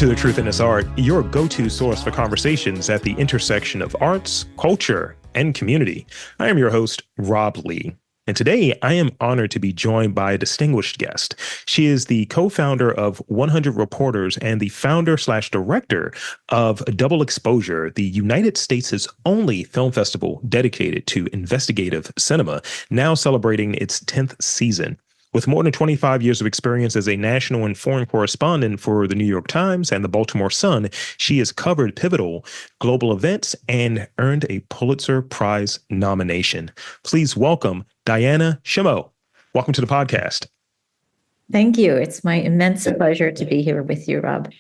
to The Truth in This Art, your go-to source for conversations at the intersection of arts, culture, and community. I am your host, Rob Lee. And today, I am honored to be joined by a distinguished guest. She is the co-founder of 100 Reporters and the founder/director of Double Exposure, the United States' only film festival dedicated to investigative cinema, now celebrating its 10th season. With more than 25 years of experience as a national and foreign correspondent for the New York Times and the Baltimore Sun, she has covered pivotal global events and earned a Pulitzer Prize nomination. Please welcome Diana Schemo. Welcome to the podcast. Thank you. It's my immense pleasure to be here with you, Rob.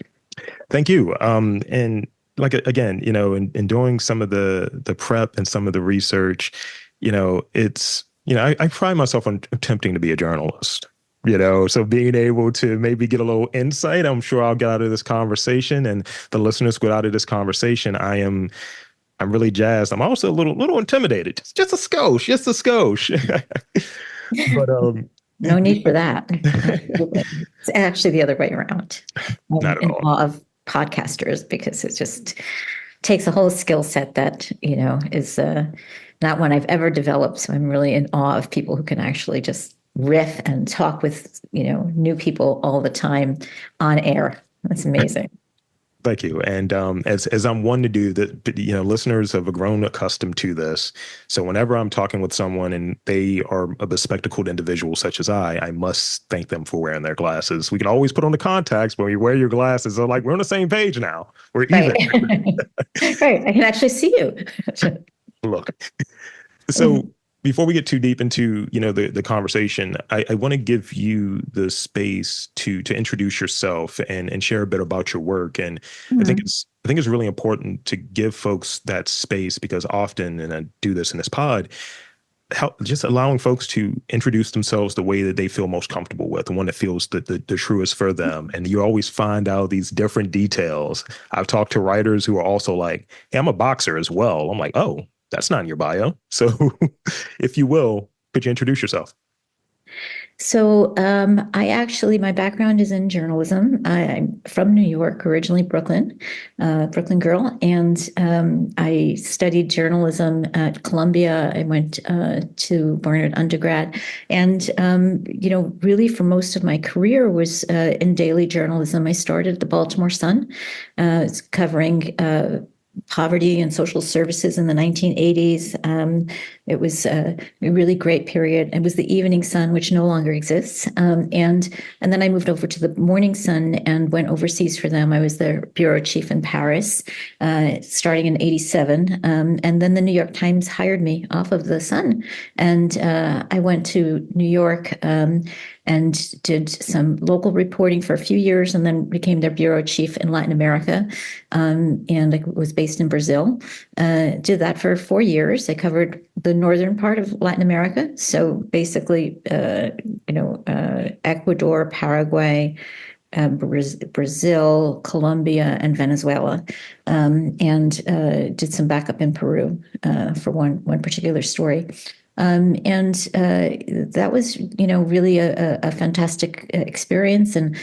Thank you. And like, again, in doing some of the prep and some of the research, I pride myself on attempting to be a journalist, so being able to maybe get a little insight, I'm sure I'll get out of this conversation, and the listeners get out of this conversation. I'm really jazzed. I'm also a little intimidated, just a skosh. But no need for that. It's actually the other way around. Not at all. In awe of podcasters, because it just takes a whole skill set that is not one I've ever developed. So I'm really in awe of people who can actually just riff and talk with, new people all the time on air. That's amazing. Thank you. And as I'm one to do that, listeners have grown accustomed to this. So whenever I'm talking with someone and they are a bespectacled individual such as I must thank them for wearing their glasses. We can always put on the contacts, but when you wear your glasses, they're like, we're on the same page now. We're even. Right. I can actually see you. Look. So before we get too deep into, the conversation, I want to give you the space to introduce yourself and share a bit about your work. And I think it's really important to give folks that space, because often, and I do this in this pod, just allowing folks to introduce themselves the way that they feel most comfortable with, the one that feels the truest for them. And you always find out these different details. I've talked to writers who are also like, hey, I'm a boxer as well. I'm like, oh, that's not in your bio. So if you will, could you introduce yourself? So my background is in journalism. I'm from New York, originally Brooklyn girl. And I studied journalism at Columbia. I went to Barnard undergrad. And, really for most of my career was in daily journalism. I started at the Baltimore Sun, covering poverty and social services in the 1980s. It was a really great period. It was the Evening Sun, which no longer exists. And then I moved over to the Morning Sun and went overseas for them. I was their bureau chief in Paris, starting in 87. And then the New York Times hired me off of the Sun. And I went to New York and did some local reporting for a few years, and then became their bureau chief in Latin America. And I was based in Brazil. Did that for 4 years. I covered the northern part of Latin America. So basically, Ecuador, Paraguay, Brazil, Colombia, and Venezuela, and did some backup in Peru for one particular story. And that was, really a fantastic experience, and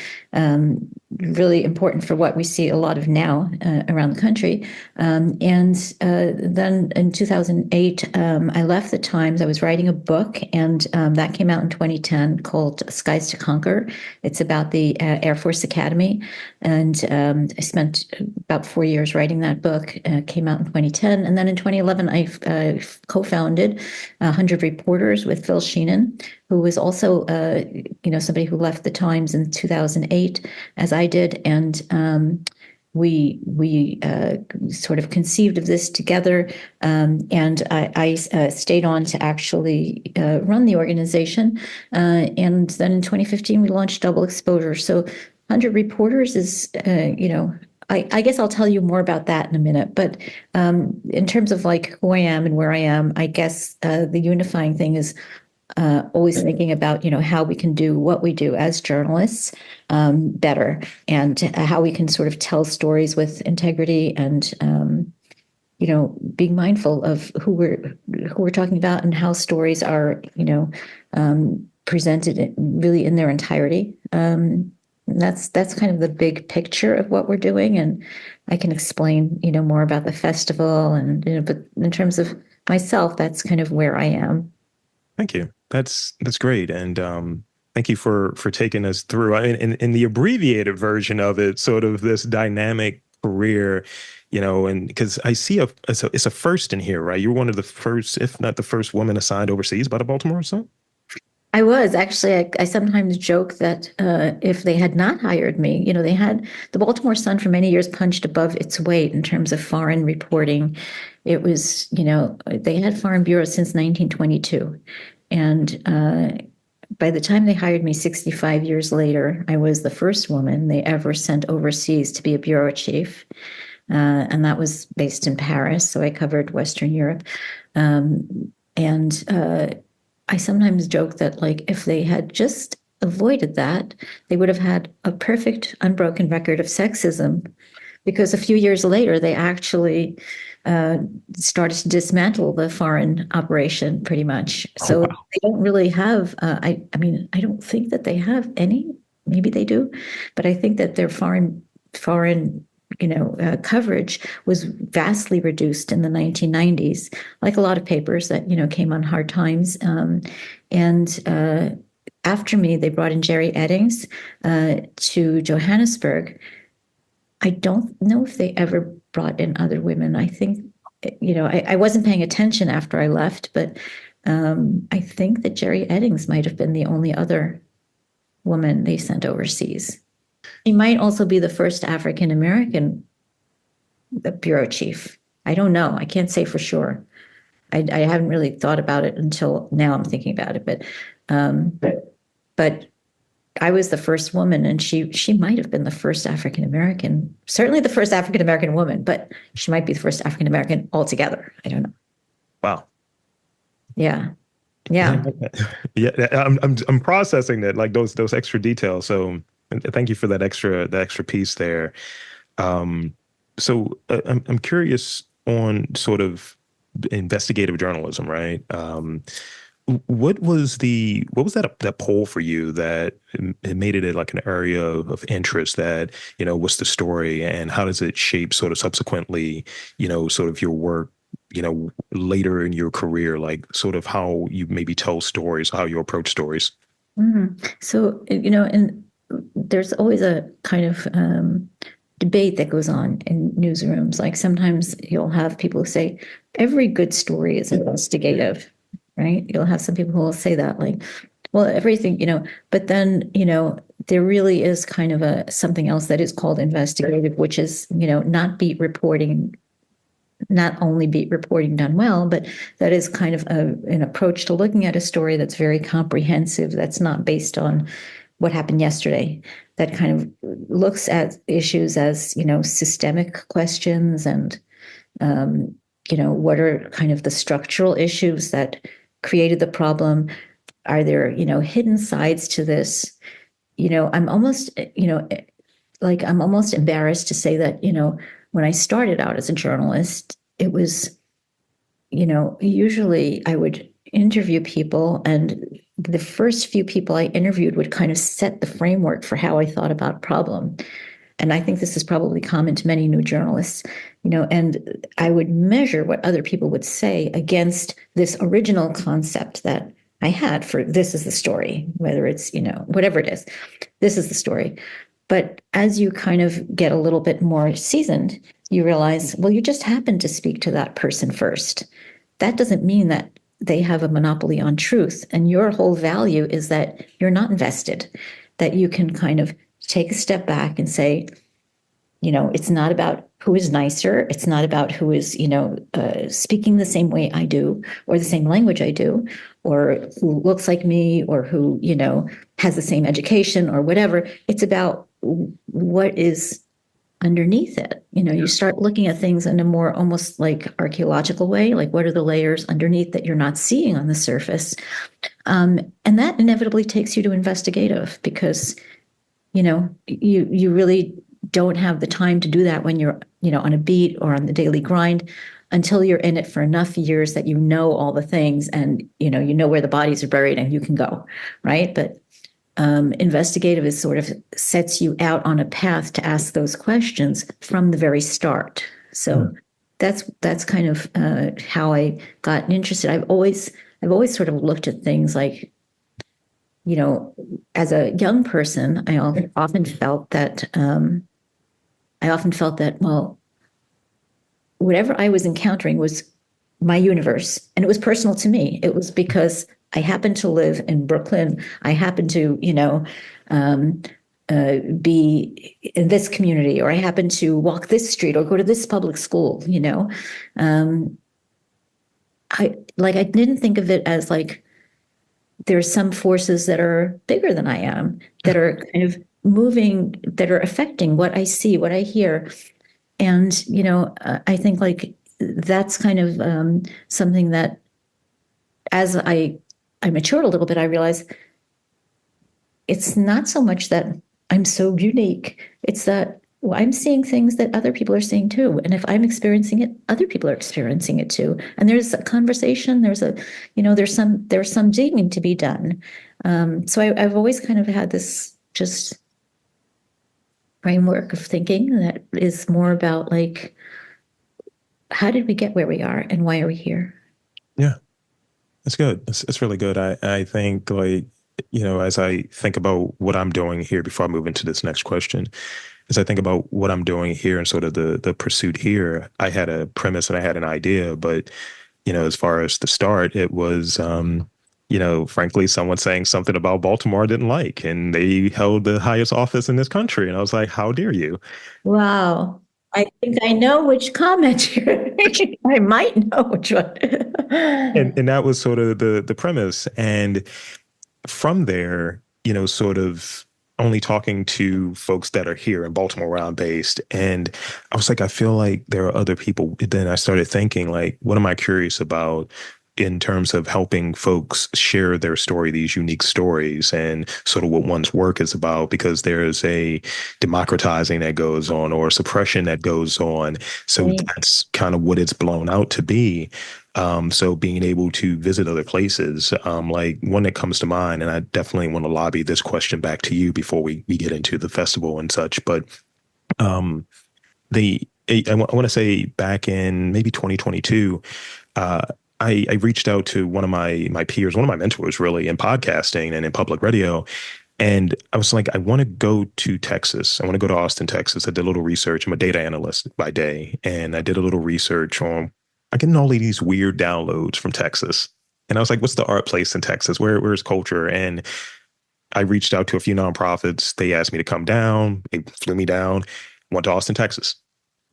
really important for what we see a lot of now around the country. And then in 2008, I left the Times. I was writing a book, and that came out in 2010 called Skies to Conquer. It's about the Air Force Academy. And I spent about 4 years writing that book. Came out in 2010. And then in 2011, I co-founded 100 Reporters with Phil Sheenan, who was also, somebody who left the Times in 2008, as I did. And we sort of conceived of this together. And I stayed on to actually run the organization. And then in 2015, we launched Double Exposure. So 100 Reporters is, I guess I'll tell you more about that in a minute. But in terms of like who I am and where I am, I guess the unifying thing is always thinking about, how we can do what we do as journalists better, and how we can sort of tell stories with integrity, and being mindful of who we're talking about, and how stories are presented really in their entirety. That's kind of the big picture of what we're doing, and I can explain, more about the festival, and but in terms of myself, that's kind of where I am. Thank you. That's great, and thank you for taking us through. I mean, in the abbreviated version of it, sort of this dynamic career, and because I see it's a first in here, right? You're one of the first, if not the first, woman assigned overseas by the Baltimore Sun. I was actually, I sometimes joke that if they had not hired me, they had the Baltimore Sun for many years punched above its weight in terms of foreign reporting. It was, they had foreign bureaus since 1922. And by the time they hired me 65 years later, I was the first woman they ever sent overseas to be a bureau chief. And that was based in Paris. So I covered Western Europe. And I sometimes joke that, like, if they had just avoided that, they would have had a perfect, unbroken record of sexism. Because a few years later, they actually uh, started to dismantle the foreign operation pretty much. Oh So wow. they don't really have. I mean, I don't think that they have any. Maybe they do, but I think that their foreign coverage was vastly reduced in the 1990s, like a lot of papers that came on hard times. And after me, they brought in Jerry Eddings to Johannesburg. I don't know if they ever brought in other women. I think, I wasn't paying attention after I left, but I think that Jerry Eddings might have been the only other woman they sent overseas. He might also be the first African American bureau chief. I don't know. I can't say for sure. I haven't really thought about it until now. I'm thinking about it, but I was the first woman, and she might have been the first African American, certainly the first African American woman, but she might be the first African American altogether. I don't know. Wow. Yeah, Yeah. yeah. Yeah. I'm processing that, like those extra details. So thank you for that extra piece there. So I'm curious on sort of investigative journalism, right? What was that poll for you that it made it like an area of interest that, what's the story and how does it shape sort of subsequently, sort of your work, later in your career, like sort of how you maybe tell stories, how you approach stories. So, and there's always a kind of debate that goes on in newsrooms. Like sometimes you'll have people who say every good story is investigative, right? You'll have some people who will say that, like, well, everything, but then, there really is kind of something else that is called investigative, which is, not beat reporting, not only beat reporting done well, but that is kind of an approach to looking at a story that's very comprehensive, that's not based on what happened yesterday, that kind of looks at issues as, systemic questions and, what are kind of the structural issues that created the problem? Are there, hidden sides to this? I'm almost, like I'm almost embarrassed to say that, when I started out as a journalist, it was, usually I would interview people, and the first few people I interviewed would kind of set the framework for how I thought about a problem. And I think this is probably common to many new journalists, and I would measure what other people would say against this original concept that I had for this is the story, whether it's, whatever it is, this is the story. But as you kind of get a little bit more seasoned, you realize, well, you just happened to speak to that person first. That doesn't mean that they have a monopoly on truth. And your whole value is that you're not invested, that you can kind of take a step back and say, it's not about who is nicer. It's not about who is, speaking the same way I do, or the same language I do, or who looks like me, or who, has the same education or whatever. It's about what is underneath it. You start looking at things in a more almost like archaeological way, like what are the layers underneath that you're not seeing on the surface? And that inevitably takes you to investigative, because, you really don't have the time to do that when you're, on a beat or on the daily grind, until you're in it for enough years that you know all the things, and, you know where the bodies are buried and you can go, right? But investigative is sort of sets you out on a path to ask those questions from the very start. So that's kind of how I got interested. I've always sort of looked at things like, as a young person, I often felt that, well, whatever I was encountering was my universe, and it was personal to me. It was because I happened to live in Brooklyn. I happened to, um, be in this community, or I happened to walk this street or go to this public school. Um, I didn't think of it as like there's some forces that are bigger than I am, that are kind of moving, that are affecting what I see, what I hear. And, I think like that's kind of something that as I matured a little bit, I realized it's not so much that I'm so unique. It's that, well, I'm seeing things that other people are seeing too. And if I'm experiencing it, other people are experiencing it too. And there's a conversation, there's some digging to be done. So I've always kind of had this just framework of thinking that is more about like, how did we get where we are and why are we here? Yeah, that's good. That's really good. I think like, as I think about what I'm doing here before I move into this next question, as I think about what I'm doing here and sort of the pursuit here, I had a premise and I had an idea, but as far as the start, it was frankly, someone saying something about Baltimore I didn't like, and they held the highest office in this country. And I was like, how dare you? Wow. I think I know which comment you're making. I might know which one. And that was sort of the premise. And from there, sort of only talking to folks that are here in Baltimore where I'm based. And I was like, I feel like there are other people. Then I started thinking, like, what am I curious about in terms of helping folks share their story, these unique stories, and sort of what one's work is about, because there's a democratizing that goes on or suppression that goes on. So Right. that's kind of what it's blown out to be. So being able to visit other places, like one that comes to mind, and I definitely want to lobby this question back to you before we get into the festival and such, but um, I want to say back in maybe 2022, uh, I reached out to one of my peers, one of my mentors, really, in podcasting and in public radio, and I was like, I want to go to Texas. I want to go to Austin, Texas. I did a little research. I'm a data analyst by day, and I did a little research on. I'm getting all of these weird downloads from Texas, and I was like, what's the art place in Texas? Where's culture? And I reached out to a few nonprofits. They asked me to come down. They flew me down. Went to Austin, Texas.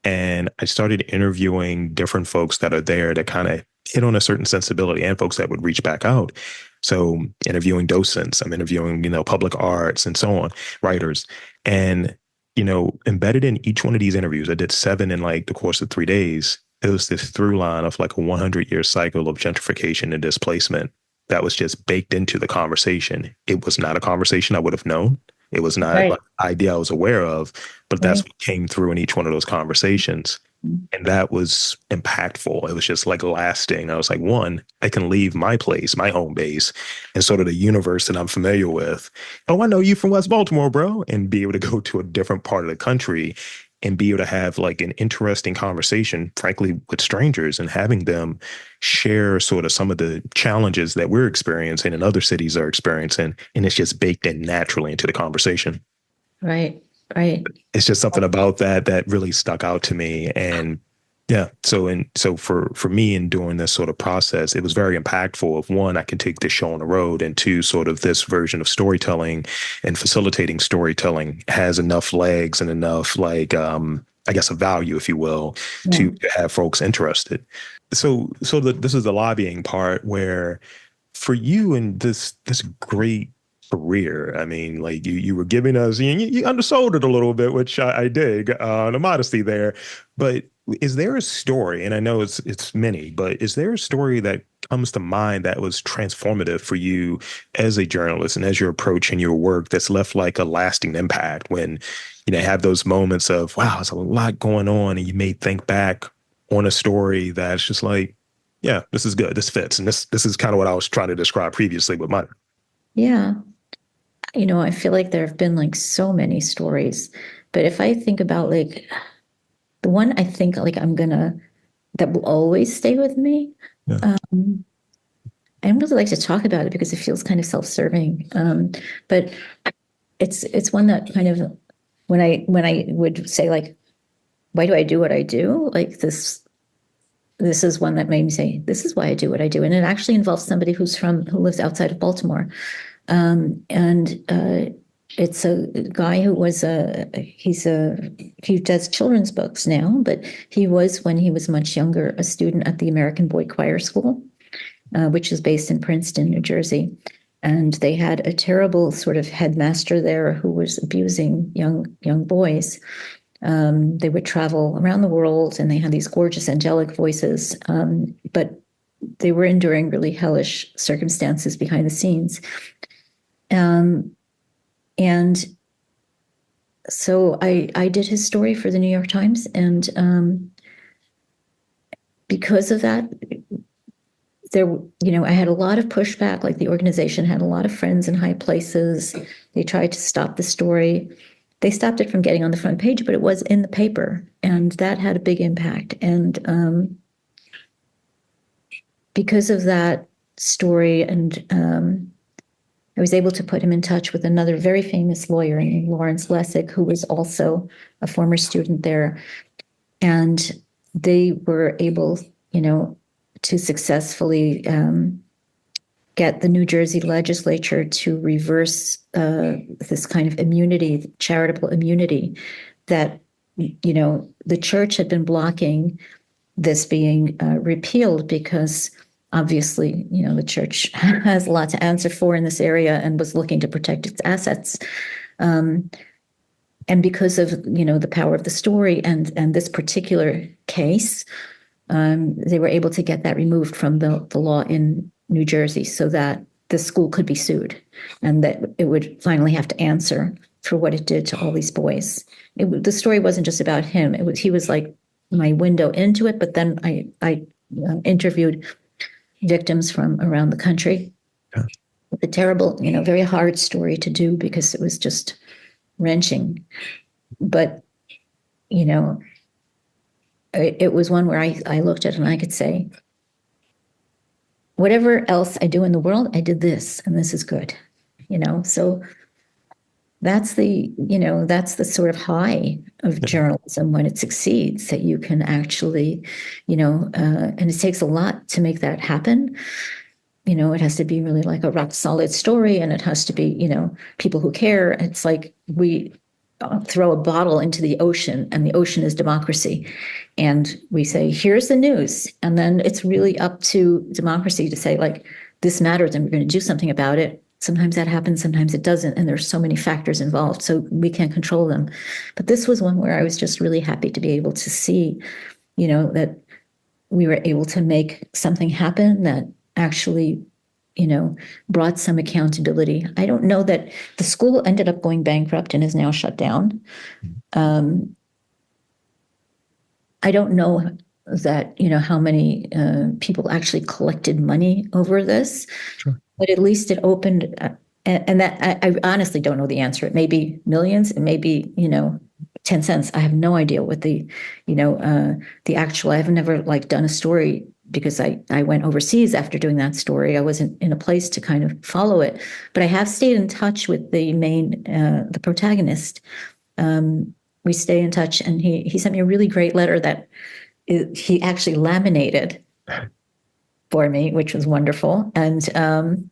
And I started interviewing different folks that are there that kind of hit on a certain sensibility and folks that would reach back out. So interviewing docents, I'm interviewing, public arts and so on, writers. And, embedded in each one of these interviews, I did 7 in like the course of 3 days. It was this through line of like a 100-year cycle of gentrification and displacement that was just baked into the conversation. It was not a conversation I would have known. It was not Right. like an idea I was aware of, but that's Right. what came through in each one of those conversations. And that was impactful. It was just like lasting. I was like, one, I can leave my place, my home base, and sort of the universe that I'm familiar with. Oh, I know you from West Baltimore, bro, and be able to go to a different part of the country and be able to have like an interesting conversation, frankly, with strangers and having them share sort of some of the challenges that we're experiencing and other cities are experiencing. And it's just baked in naturally into the conversation. Right. Right. It's just something about that really stuck out to me. And yeah, so for me in doing this sort of process, it was very impactful. Of one, I can take this show on the road, and two, sort of this version of storytelling and facilitating storytelling has enough legs and enough like I guess a value, if you will, Yeah. to have folks interested. This is the lobbying part where for you and this great career. I mean, like you were giving us, you undersold it a little bit, which I dig, the modesty there. But is there a story, and I know it's many, but is there a story that comes to mind that was transformative for you as a journalist and as you're approaching your work that's left like a lasting impact when, have those moments of, wow, there's a lot going on, and you may think back on a story that's just like, yeah, this is good. This fits. And this is kind of what I was trying to describe previously with mine. Yeah. I feel like there have been like so many stories, but if I think about like the one I think like that will always stay with me. Yeah. Um, I don't really like to talk about it because it feels kind of self-serving. But it's one that kind of when I would say like, why do I do what I do? Like this is one that made me say, this is why I do what I do. And it actually involves somebody who lives outside of Baltimore. And it's a guy he does children's books now, but he was, when he was much younger, a student at the American Boy Choir School, which is based in Princeton, New Jersey. And they had a terrible sort of headmaster there who was abusing young boys. They would travel around the world and they had these gorgeous angelic voices, but they were enduring really hellish circumstances behind the scenes. Um, and so I did his story for the New York Times. And because of that, I had a lot of pushback. Like the organization had a lot of friends in high places. They tried to stop the story. They stopped it from getting on the front page, but it was in the paper, and that had a big impact. And because of that story, and I was able to put him in touch with another very famous lawyer named Lawrence Lessig, who was also a former student there. And they were able, to successfully get the New Jersey legislature to reverse this kind of immunity, charitable immunity, that, the church had been blocking this being repealed because obviously, the church has a lot to answer for in this area and was looking to protect its assets. And because of, the power of the story and this particular case, they were able to get that removed from the law in New Jersey so that the school could be sued and that it would finally have to answer for what it did to all these boys. The story wasn't just about him. He was like my window into it, but then I interviewed victims from around the country. Yeah. A terrible, very hard story to do because it was just wrenching. But, it was one where I looked at it and I could say, whatever else I do in the world, I did this, and this is good. So that's that's the sort of high of journalism when it succeeds, that you can actually, and it takes a lot to make that happen. It has to be really like a rock solid story, and it has to be, people who care. It's like we throw a bottle into the ocean, and the ocean is democracy. And we say, here's the news. And then it's really up to democracy to say, like, this matters and we're going to do something about it. Sometimes that happens, sometimes it doesn't. And there's so many factors involved, so we can't control them. But this was one where I was just really happy to be able to see, that we were able to make something happen that actually, brought some accountability. I don't know that the school ended up going bankrupt and is now shut down. I don't know that, how many people actually collected money over this, Sure. but at least it opened, and that I honestly don't know the answer. It may be millions, it may be, 10 cents. I have no idea what the actual, I've never like done a story because I went overseas after doing that story. I wasn't in a place to kind of follow it, but I have stayed in touch with the protagonist. We stay in touch, and he sent me a really great letter that he actually laminated for me, which was wonderful. And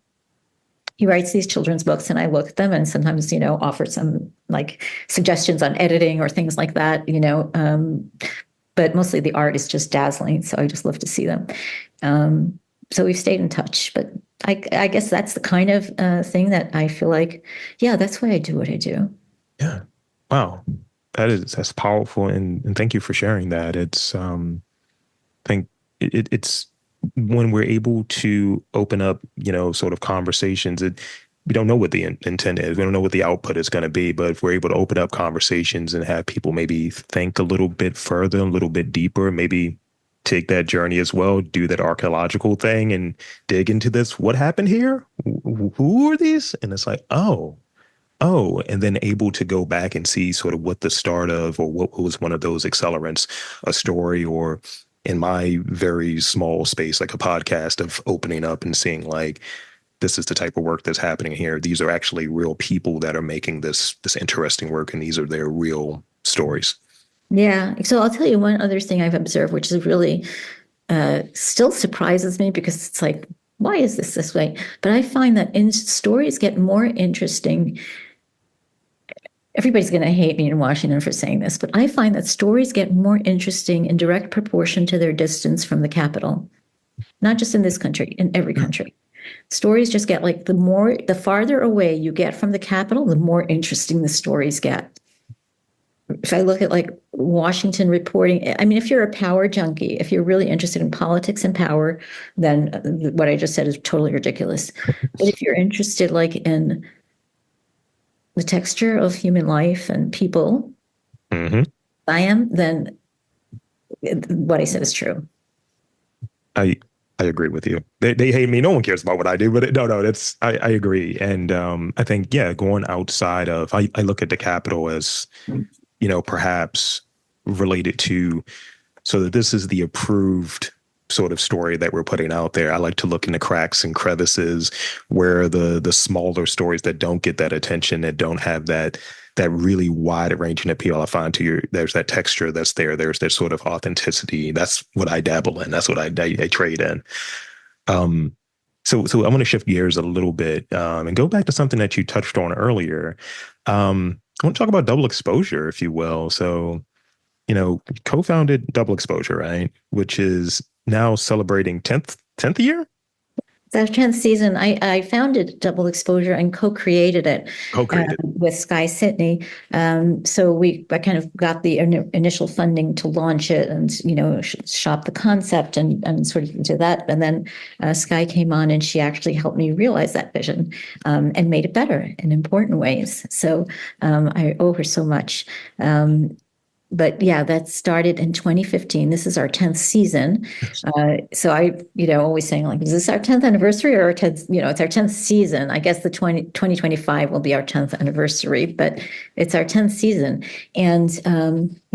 he writes these children's books, and I look at them and sometimes, offer some like suggestions on editing or things like that, but mostly the art is just dazzling. So I just love to see them. So we've stayed in touch, but I guess that's the kind of thing that I feel like, yeah, that's why I do what I do. Yeah. Wow. That's powerful. And thank you for sharing that. I think it's when we're able to open up, sort of conversations, we don't know what the intent is. We don't know what the output is going to be, but if we're able to open up conversations and have people maybe think a little bit further, a little bit deeper, maybe take that journey as well, do that archaeological thing and dig into this. What happened here? Who are these? And it's like, oh, oh, and then able to go back and see sort of what the start of or what was one of those accelerants, a story, or in my very small space, like a podcast of opening up and seeing like, this is the type of work that's happening here. These are actually real people that are making this interesting work, and these are their real stories. Yeah. So I'll tell you one other thing I've observed, which is really still surprises me because it's like, why is this way? But I find that stories get more interesting. Everybody's going to hate me in Washington for saying this, but I find that stories get more interesting in direct proportion to their distance from the capital, not just in this country, in every country. Stories just get like the farther away you get from the capital, the more interesting the stories get. If I look at like Washington reporting, I mean, if you're a power junkie, if you're really interested in politics and power, then what I just said is totally ridiculous. But if you're interested like in the texture of human life and people, Mm-hmm. I am, then what I said is true. I I agree with you. They hate me. No one cares about what I do, but no, that's I agree. And I think yeah, going outside of I look at the capital as perhaps related to so that this is the approved sort of story that we're putting out there. I like to look in the cracks and crevices where the smaller stories that don't get that attention, that don't have that really wide ranging appeal. I find there's that texture that's there. There's that sort of authenticity. That's what I dabble in. That's what I trade in. Um, so I want to shift gears a little bit and go back to something that you touched on earlier. I want to talk about double exposure, if you will. So, co-founded Double Exposure, right? Which is now celebrating 10th year? That 10th season, I founded Double Exposure and co-created it Co-created. with Sky Sidney. So I kind of got the initial funding to launch it and, shop the concept and sort of do that. And then Sky came on and she actually helped me realize that vision and made it better in important ways. So I owe her so much. But yeah, that started in 2015. This is our 10th season. So I, always saying like, is this our 10th anniversary or our 10th, it's our 10th season. I guess the 2025 will be our 10th anniversary, but it's our 10th season. And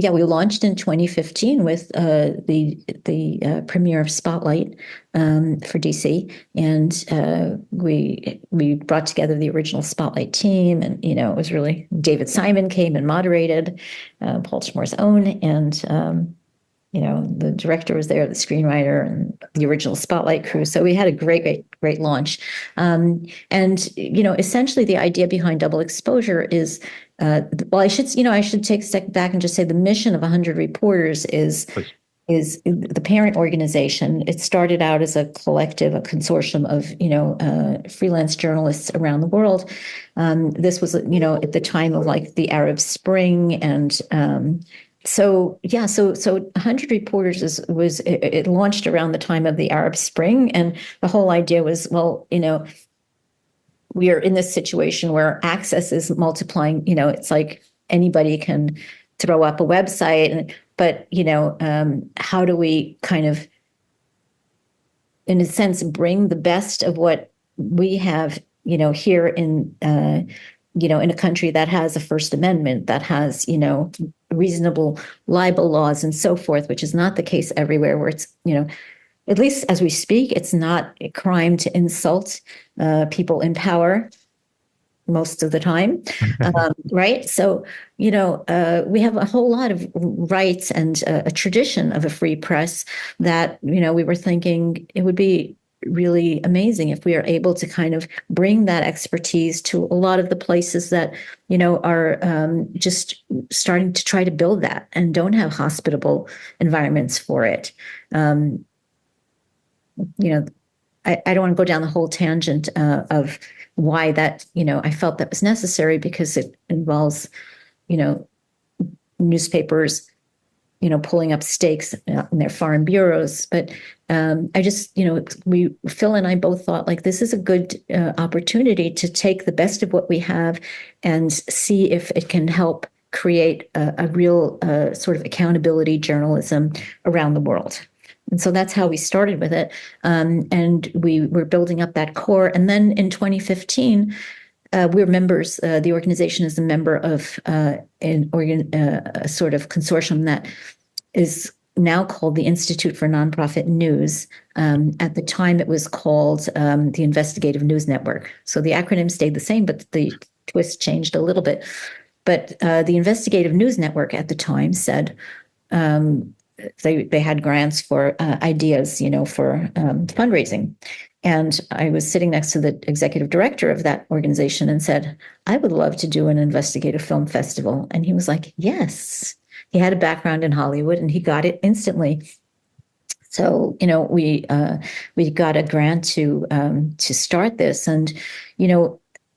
yeah, we launched in 2015 with the premiere of Spotlight for DC. And we brought together the original Spotlight team. And, it was really, David Simon came and moderated, Baltimore's own. And, the director was there, the screenwriter, and the original Spotlight crew. So we had a great launch. And, essentially the idea behind Double Exposure is, well, I should take a step back and just say the mission of 100 Reporters is the parent organization. It started out as a collective, a consortium of, freelance journalists around the world. This was, at the time of like the Arab Spring. And so 100 Reporters it launched around the time of the Arab Spring. And the whole idea was, well, we are in this situation where access is multiplying. It's like anybody can throw up a website, but how do we kind of, in a sense, bring the best of what we have, here in, in a country that has a First Amendment, that has, reasonable libel laws and so forth, which is not the case everywhere, where it's, at least as we speak, it's not a crime to insult people in power most of the time, right? So, we have a whole lot of rights and a tradition of a free press that, we were thinking it would be really amazing if we are able to kind of bring that expertise to a lot of the places that, are just starting to try to build that and don't have hospitable environments for it. I don't want to go down the whole tangent of why that, I felt that was necessary, because it involves, newspapers, pulling up stakes in their foreign bureaus. But I just, Phil and I both thought like this is a good opportunity to take the best of what we have and see if it can help create a real sort of accountability journalism around the world. And so that's how we started with it. And we were building up that core. And then in 2015, we're members. The organization is a member of a sort of consortium that is now called the Institute for Nonprofit News. At the time, it was called the Investigative News Network. So the acronym stayed the same, but the twist changed a little bit. But the Investigative News Network at the time said they had grants for ideas, for fundraising. And I was sitting next to the executive director of that organization and said, I would love to do an investigative film festival. And he was like, yes. He had a background in Hollywood and he got it instantly. So, we got a grant to start this. And,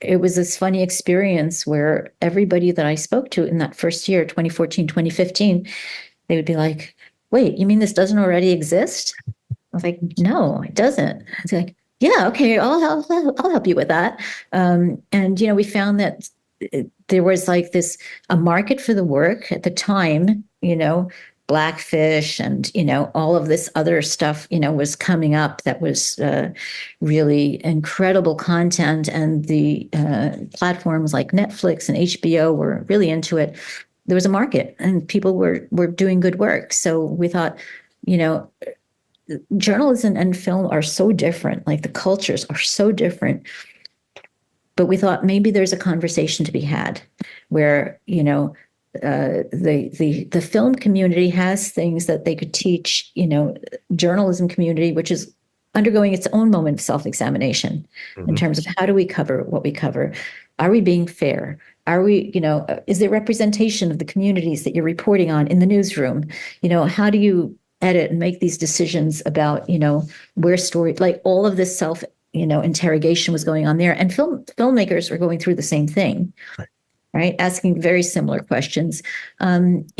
it was this funny experience where everybody that I spoke to in that first year, 2014, 2015, they would be like, wait, you mean this doesn't already exist? I was like, no, it doesn't. It's like, yeah, okay, I'll help you with that. And we found that there was like a market for the work at the time. Blackfish and all of this other stuff was coming up that was really incredible content, and the platforms like Netflix and HBO were really into it. There was a market and people were doing good work. So we thought, journalism and film are so different, like the cultures are so different. But we thought maybe there's a conversation to be had where, the film community has things that they could teach, journalism community, which is undergoing its own moment of self-examination in terms of how do we cover what we cover? Are we being fair? Are we, is there representation of the communities that you're reporting on in the newsroom? How do you edit and make these decisions about, where story, like all of this interrogation was going on there. And filmmakers were going through the same thing, right? Asking very similar questions. And,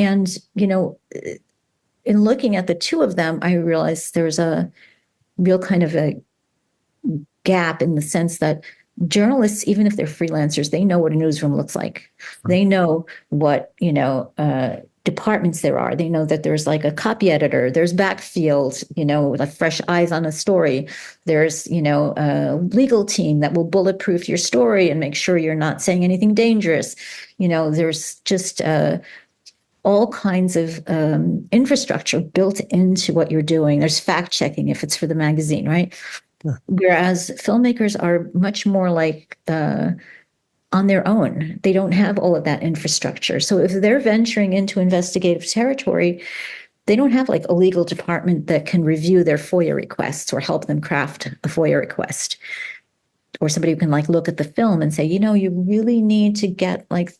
in looking at the two of them, I realized there's a real kind of a gap in the sense that journalists, even if they're freelancers, they know what a newsroom looks like. They know what, departments there are. They know that there's like a copy editor, there's backfield, like fresh eyes on a story. There's, a legal team that will bulletproof your story and make sure you're not saying anything dangerous. There's just all kinds of infrastructure built into what you're doing. There's fact checking if it's for the magazine, right? Yeah. Whereas filmmakers are much more like on their own. They don't have all of that infrastructure. So if they're venturing into investigative territory, they don't have like a legal department that can review their FOIA requests or help them craft a FOIA request. Or somebody who can like look at the film and say, you really need to get like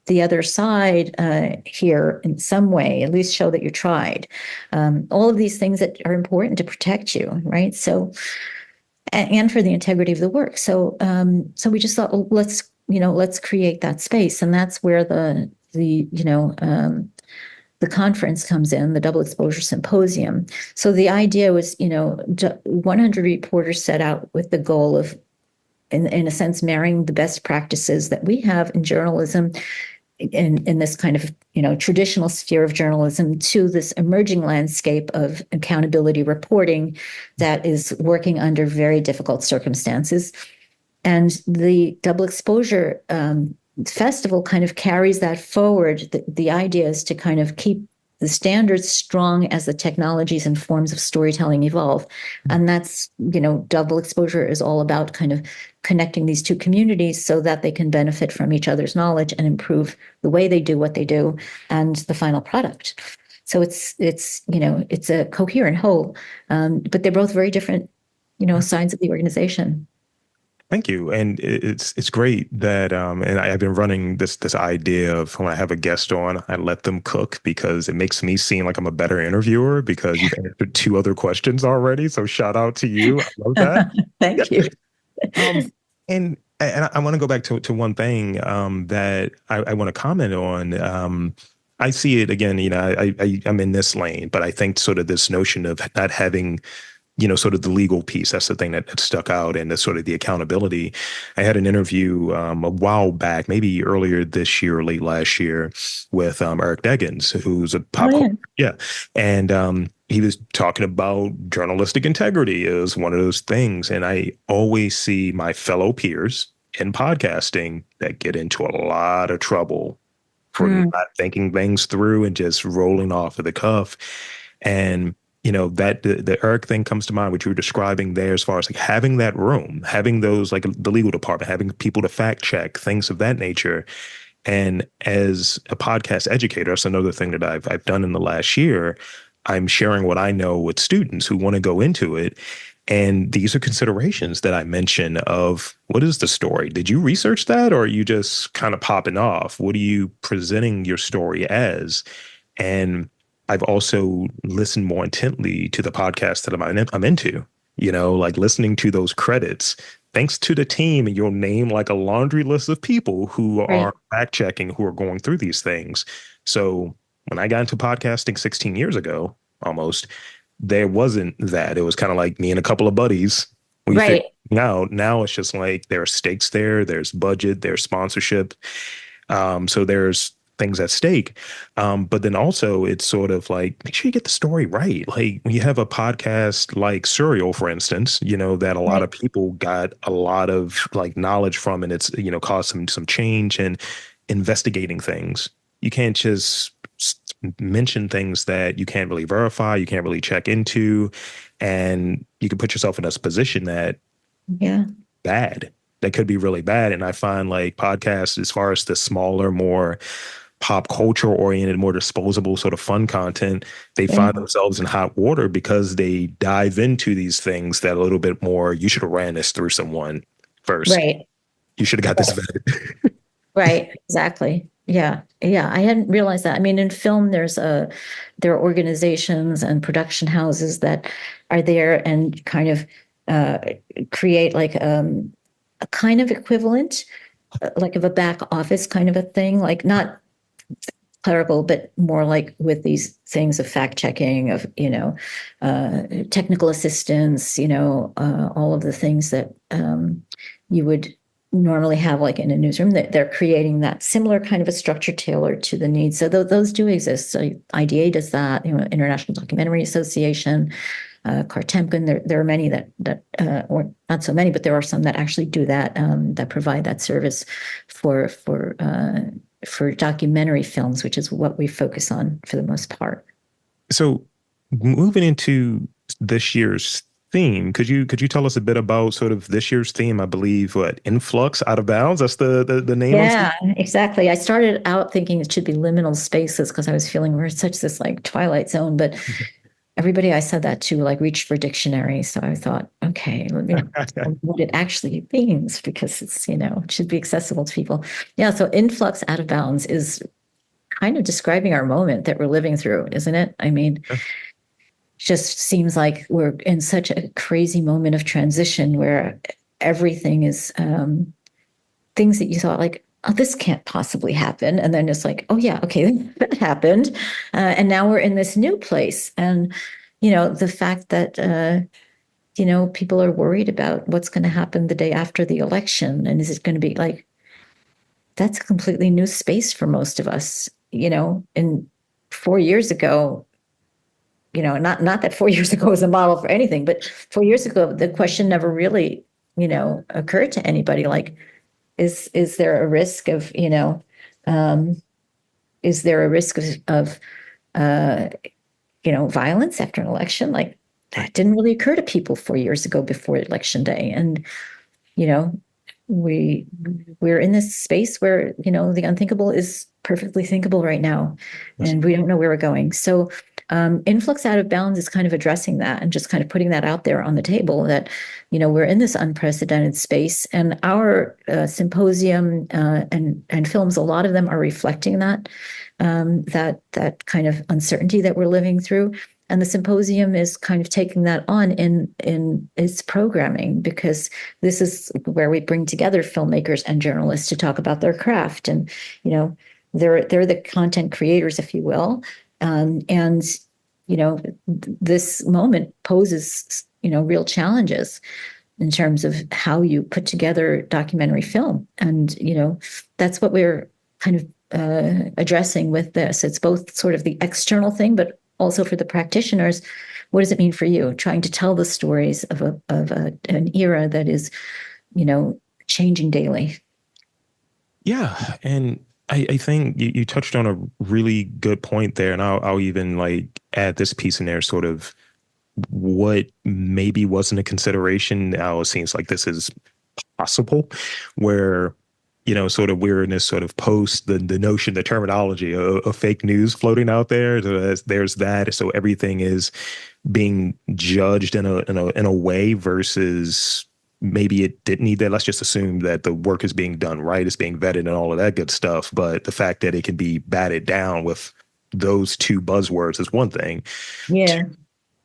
the other side here in some way, at least show that you tried. All of these things that are important to protect you, right? So, and for the integrity of the work. So we just thought, well, let's create that space. And that's where the conference comes in, the Double Exposure Symposium. So the idea was, 100 reporters set out with the goal of, in a sense, marrying the best practices that we have in journalism in this kind of, traditional sphere of journalism to this emerging landscape of accountability reporting that is working under very difficult circumstances. And the Double Exposure Festival kind of carries that forward. The idea is to kind of keep the standards strong as the technologies and forms of storytelling evolve. And that's, Double Exposure is all about kind of connecting these two communities so that they can benefit from each other's knowledge and improve the way they do what they do and the final product. So it's a coherent whole, but they're both very different, sides of the organization. Thank you. And it's great that and I've been running this idea of when I have a guest on, I let them cook because it makes me seem like I'm a better interviewer because you've answered two other questions already. So shout out to you. I love that. Thank you. And I want to go back to one thing that I want to comment on. I see it again, I'm in this lane, but I think sort of this notion of not having sort of the legal piece. That's the thing that stuck out, and the sort of the accountability. I had an interview a while back, maybe earlier this year or late last year, with Eric Deggans, who's a pop. Oh, yeah. And he was talking about journalistic integrity as one of those things. And I always see my fellow peers in podcasting that get into a lot of trouble for Mm, not thinking things through and just rolling off of the cuff. And that the Eric thing comes to mind, which you were describing there, as far as like having that room, having those, like the legal department, having people to fact check things of that nature. And as a podcast educator, that's another thing that I've done in the last year. I'm sharing what I know with students who want to go into it. And these are considerations that I mention of what is the story? Did you research that, or are you just kind of popping off? What are you presenting your story as? And I've also listened more intently to the podcast that I'm into, like listening to those credits. Thanks to the team, and you'll name like a laundry list of people who are right. fact checking, who are going through these things. So when I got into podcasting 16 years ago, almost, there wasn't that. It was kind of like me and a couple of buddies. We figured Right. it out. Now it's just like there are stakes there, there's budget, there's sponsorship. So there's things at stake. But then also it's sort of like, make sure you get the story right. Like when you have a podcast like Serial, for instance, that a lot Right. of people got a lot of like knowledge from, and it's, caused some change and investigating things. You can't just mention things that you can't really verify, you can't really check into, and you can put yourself in a position that Yeah. bad that could be really bad. And I find like podcasts, as far as the smaller, more pop culture oriented, more disposable sort of fun content, they Yeah. find themselves in hot water because they dive into these things that a little bit more, you should have ran this through someone first. Right. You should have got this vetted. Right. Exactly. Yeah. Yeah. I hadn't realized that. I mean, in film, there are organizations and production houses that are there and kind of uh, create like a kind of equivalent, like of a back office kind of a thing, like not clerical, but more like with these things of fact checking, of technical assistance, all of the things that you would normally have like in a newsroom. That they're creating that similar kind of a structure tailored to the needs. So those do exist. So IDA does that. International Documentary Association, Cartemkin. There are many or not so many, but there are some that actually do that, that provide that service for documentary films, which is what we focus on for the most part. So moving into this year's theme, could you tell us a bit about sort of this year's theme? I believe what influx out of bounds. That's the name I'm seeing. Yeah, exactly. I started out thinking it should be liminal spaces because I was feeling we're such this like twilight zone, but everybody I said that to like reached for dictionaries. So I thought, okay, let me tell them what it actually means because it should be accessible to people. Yeah. So influx out of bounds is kind of describing our moment that we're living through, isn't it? I mean, just seems like we're in such a crazy moment of transition where everything is things that you thought like, oh, this can't possibly happen. And then it's like, oh, yeah, okay, that happened. And now we're in this new place. And, the fact that, people are worried about what's going to happen the day after the election. And is it going to be like, that's a completely new space for most of us, and 4 years ago, not that 4 years ago was a model for anything, but 4 years ago, the question never really, occurred to anybody. Like, is there a risk of, um, is there a risk of uh, violence after an election? Like Right. that didn't really occur to people 4 years ago before election day. And, you know, we we're in this space where, the unthinkable is perfectly thinkable right now, and we don't know where we're going. So influx out of bounds is kind of addressing that and just kind of putting that out there on the table that, we're in this unprecedented space, and our symposium and films, a lot of them are reflecting that kind of uncertainty that we're living through. And the symposium is kind of taking that on in its programming, because this is where we bring together filmmakers and journalists to talk about their craft. And, they're the content creators, if you will. And, this moment poses, real challenges in terms of how you put together documentary film. And, that's what we're kind of addressing with this. It's both sort of the external thing, but also for the practitioners. What does it mean for you? Trying to tell the stories of an era that is, changing daily. Yeah. And I think you touched on a really good point there. And I'll even like add this piece in there, sort of what maybe wasn't a consideration. Now it seems like this is possible, where sort of we're in this sort of post the notion, the terminology of fake news floating out there. So there's that. So everything is being judged in a way versus maybe it didn't need that. Let's just assume that the work is being done right, it's being vetted and all of that good stuff. But the fact that it can be batted down with those two buzzwords is one thing. Yeah.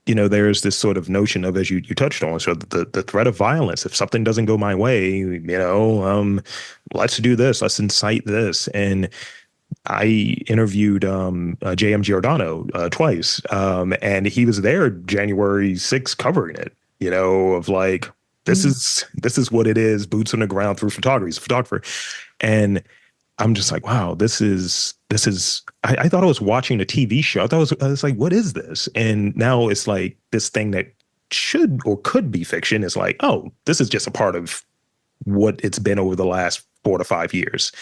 There's this sort of notion of, as you touched on, so the threat of violence. If something doesn't go my way, let's do this, let's incite this. And I interviewed J.M. Giordano twice, and he was there January 6th covering it. Of like, this is what it is, boots on the ground through photography. He's a photographer, and I'm just like, wow, this is. I thought I was watching a TV show. I was like, what is this? And now it's like this thing that should or could be fiction is like, oh, this is just a part of what it's been over the last 4 to 5 years.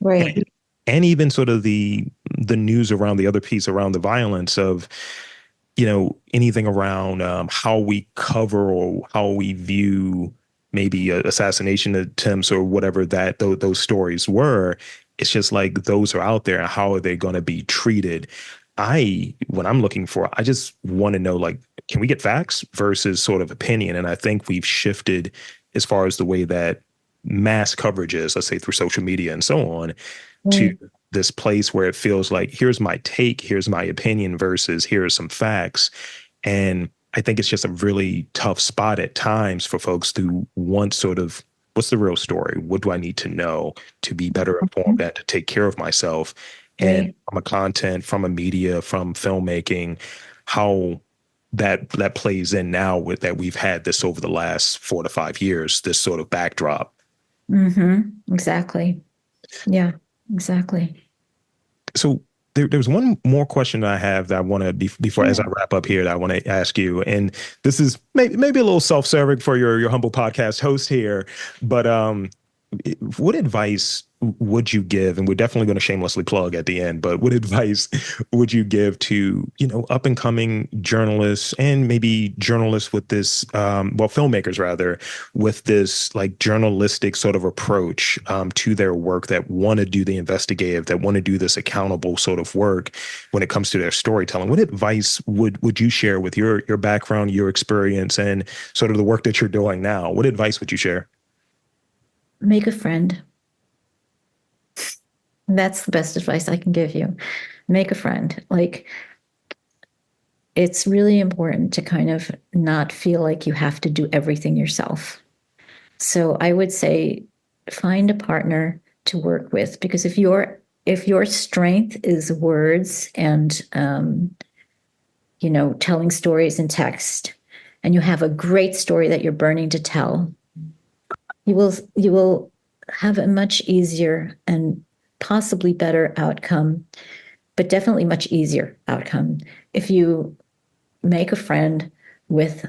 Right. And even sort of the news around the other piece around the violence of anything around how we cover or how we view maybe assassination attempts or whatever that those stories were. It's just like those are out there, and how are they going to be treated? When I'm looking for, I just want to know, like, can we get facts versus sort of opinion? And I think we've shifted as far as the way that mass coverage is, let's say through social media and so on, to Right. this place where it feels like, here's my take, here's my opinion versus here are some facts. And I think it's just a really tough spot at times for folks to want sort of, what's the real story? What do I need to know to be better informed and to take care of myself? And Right. from a content, from a media, from filmmaking, how that plays in now with that we've had this over the last 4 to 5 years, this sort of backdrop. Exactly. Yeah, exactly. So there's one more question that I have that I want to before as I Yeah. wrap up here that I want to ask you, and this is maybe a little self-serving for your humble podcast host here, but what advice would you give? And we're definitely going to shamelessly plug at the end, but what advice would you give to up and coming journalists and maybe journalists with this filmmakers rather, with this like journalistic sort of approach to their work, that want to do the investigative, that want to do this accountable sort of work when it comes to their storytelling? What advice would you share with your background, your experience, and sort of the work that you're doing now? What advice would you share? Make a friend. That's the best advice I can give you. Make a friend. Like, it's really important to kind of not feel like you have to do everything yourself. So I would say find a partner to work with, because if your strength is words and telling stories in text, and you have a great story that you're burning to tell, you will have a much easier and possibly better outcome, but definitely much easier outcome if you make a friend with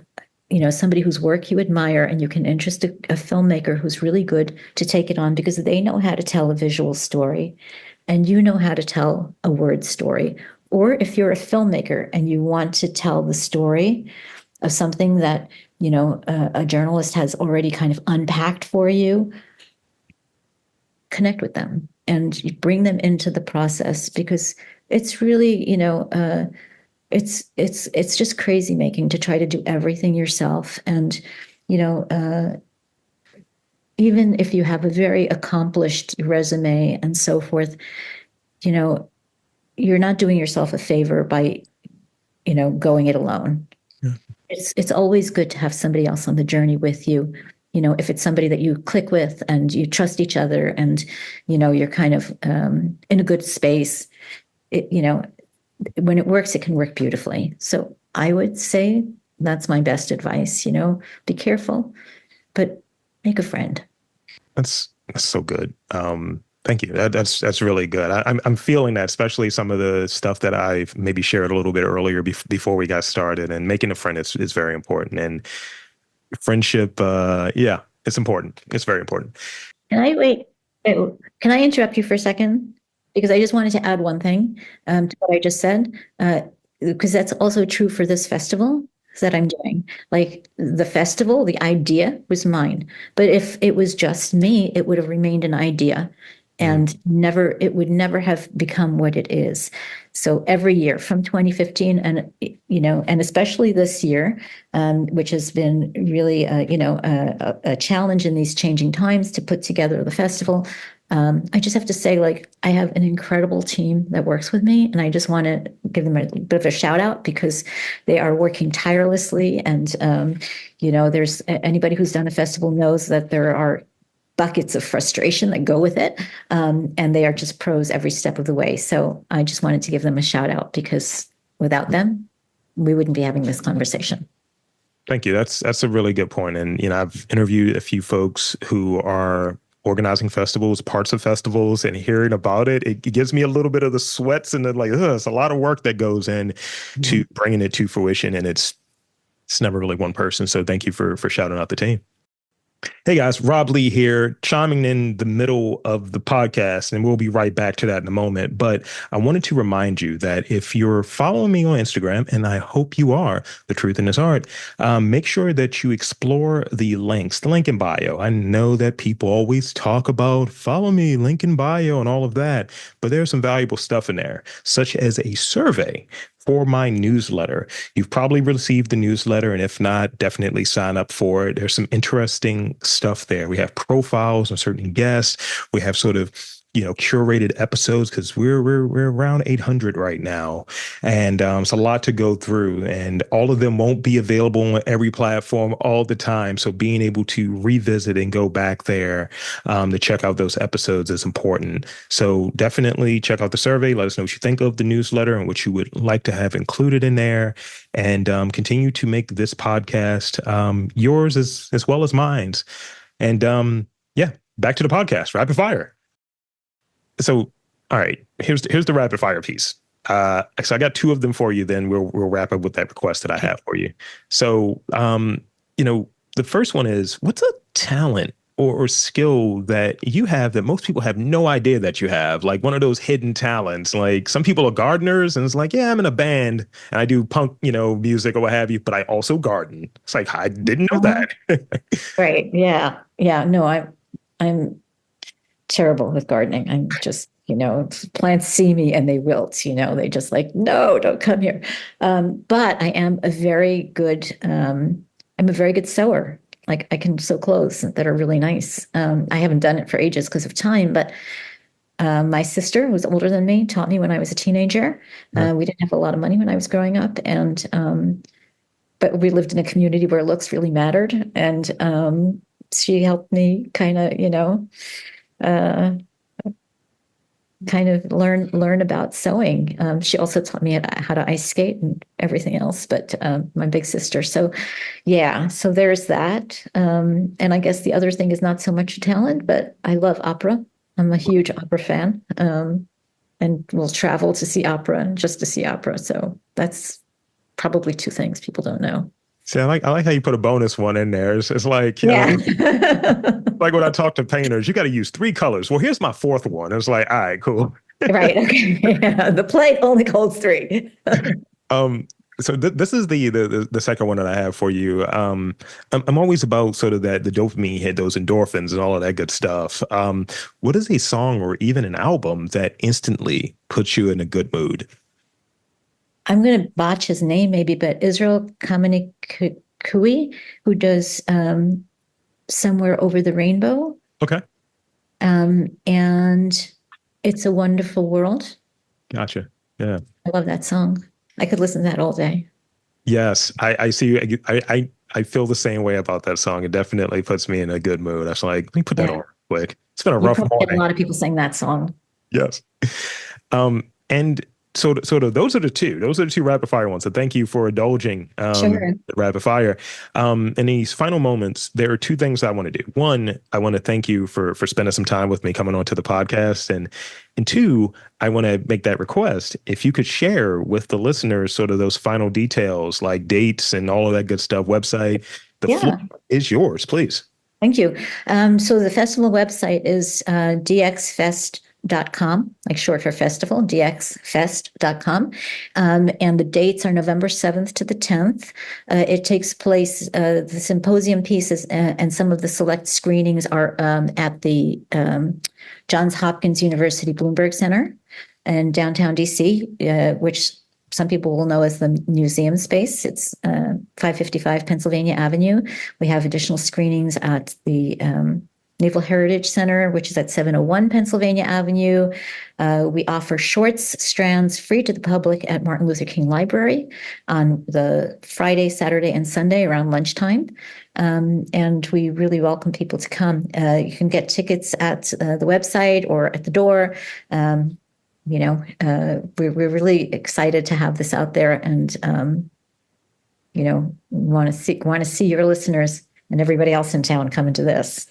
somebody whose work you admire, and you can interest a filmmaker who's really good to take it on, because they know how to tell a visual story and you know how to tell a word story. Or if you're a filmmaker and you want to tell the story of something that a journalist has already kind of unpacked for you, connect with them and you bring them into the process, because it's really it's just crazy making to try to do everything yourself. And you know uh, even if you have a very accomplished resume and so forth, you know you're not doing yourself a favor by going it alone. Yeah. It's always good to have somebody else on the journey with you. If it's somebody that you click with and you trust each other, and you're kind of in a good space, it, when it works, it can work beautifully. So I would say that's my best advice. Be careful, but make a friend. That's so good. Thank you. That's really good. I'm feeling that, especially some of the stuff that I've maybe shared a little bit earlier before we got started. And making a friend is very important. And friendship, yeah. It's important. It's very important. Can I wait? wait, Can I interrupt you for a second? Because I just wanted to add one thing to what I just said, because that's also true for this festival that I'm doing. Like the festival, the idea was mine, but if it was just me, it would have remained an idea Mm. and it would never have become what it is. So every year from 2015, and especially this year, which has been really, a challenge in these changing times to put together the festival. I just have to say, like, I have an incredible team that works with me, and I just want to give them a bit of a shout out because they are working tirelessly. And, there's anybody who's done a festival knows that there are buckets of frustration that go with it. And they are just pros every step of the way. So I just wanted to give them a shout out because without them, we wouldn't be having this conversation. Thank you. That's a really good point. And I've interviewed a few folks who are organizing festivals, parts of festivals, and hearing about it gives me a little bit of the sweats and like, it's a lot of work that goes in to bringing it to fruition, and it's never really one person. So thank you for shouting out the team. Hey guys, Rob Lee here, chiming in the middle of the podcast, and we'll be right back to that in a moment. But I wanted to remind you that if you're following me on Instagram, and I hope you are, The Truth in This Art, make sure that you explore the links, the link in bio. I know that people always talk about follow me, link in bio, and all of that, but there's some valuable stuff in there, such as a survey for my newsletter. You've probably received the newsletter, and if not, definitely sign up for it. There's some interesting stuff there. We have profiles on certain guests. We have sort of curated episodes because we're around 800 right now, and it's a lot to go through, and all of them won't be available on every platform all the time. So being able to revisit and go back there to check out those episodes is important. So definitely check out the survey. Let us know what you think of the newsletter and what you would like to have included in there, and continue to make this podcast yours as well as mine's. And yeah, back to the podcast, rapid fire. So, all right, here's the rapid fire piece. So I got two of them for you. Then we'll wrap up with that request that I have for you. So, the first one is, what's a talent or skill that you have that most people have no idea that you have? Like one of those hidden talents. Like some people are gardeners, and it's like, yeah, I'm in a band and I do punk, music or what have you, but I also garden. It's like I didn't know that. Right. Yeah. Yeah. No, I'm terrible with gardening. I'm just, plants see me and they wilt, they just like, no, don't come here. But I am I'm a very good sewer. Like I can sew clothes that are really nice. I haven't done it for ages because of time, but my sister, who was older than me, taught me when I was a teenager. We didn't have a lot of money when I was growing up, but we lived in a community where looks really mattered. And she helped me kind of learn about sewing. She also taught me how to ice skate and everything else, but my big sister. So yeah, so there's that. And I guess the other thing is not so much talent, but I love opera. I'm a huge opera fan, and will travel to see opera just to see opera. So that's probably two things people don't know. See, I like how you put a bonus one in there. It's like, Yeah. like when I talk to painters, you got to use 3 colors. Well, here's my 4th one. It's like, all right, cool. Right. Okay. Yeah. The plate only holds 3. So this is the second one that I have for you. I'm always about sort of the dopamine hit, those endorphins and all of that good stuff. What is a song or even an album that instantly puts you in a good mood? I'm going to botch his name maybe, but Israel Kamenikui, who does Somewhere Over the Rainbow. Okay. And It's a Wonderful World. Gotcha. Yeah. I love that song. I could listen to that all day. Yes, I see. I feel the same way about that song. It definitely puts me in a good mood. I was like, let me put that on real quick. It's been a rough morning. Get a lot of people sing that song. Yes. And sort of those are the two rapid fire ones. So thank you for indulging Sure. the rapid fire. In these final moments, there are 2 things I want to do. One, I want to thank you for spending some time with me coming onto the podcast, and 2, I want to make that request. If you could share with the listeners sort of those final details, like dates and all of that good stuff, website, the floor is yours, please. Thank you. So the festival website is dxfest.com, like short for festival, dxfest.com. And the dates are November 7th to the 10th. It takes place, the symposium pieces and some of the select screenings are at the Johns Hopkins University Bloomberg Center in downtown DC, which some people will know as the museum space. It's 555 Pennsylvania Avenue. We have additional screenings at the Naval Heritage Center, which is at 701 Pennsylvania Avenue. We offer shorts strands free to the public at Martin Luther King Library on the Friday, Saturday, and Sunday around lunchtime. And we really welcome people to come. You can get tickets at the website or at the door. We're really excited to have this out there, and want to see your listeners and everybody else in town coming to this.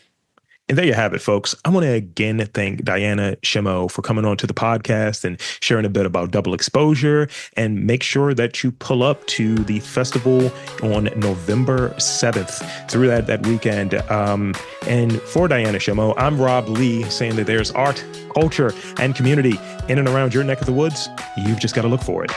And there you have it, folks. I want to again thank Diana Schemo for coming on to the podcast and sharing a bit about double exposure. And make sure that you pull up to the festival on November 7th through that weekend. And for Diana Schemo, I'm Rob Lee, saying that there's art, culture, and community in and around your neck of the woods. You've just got to look for it.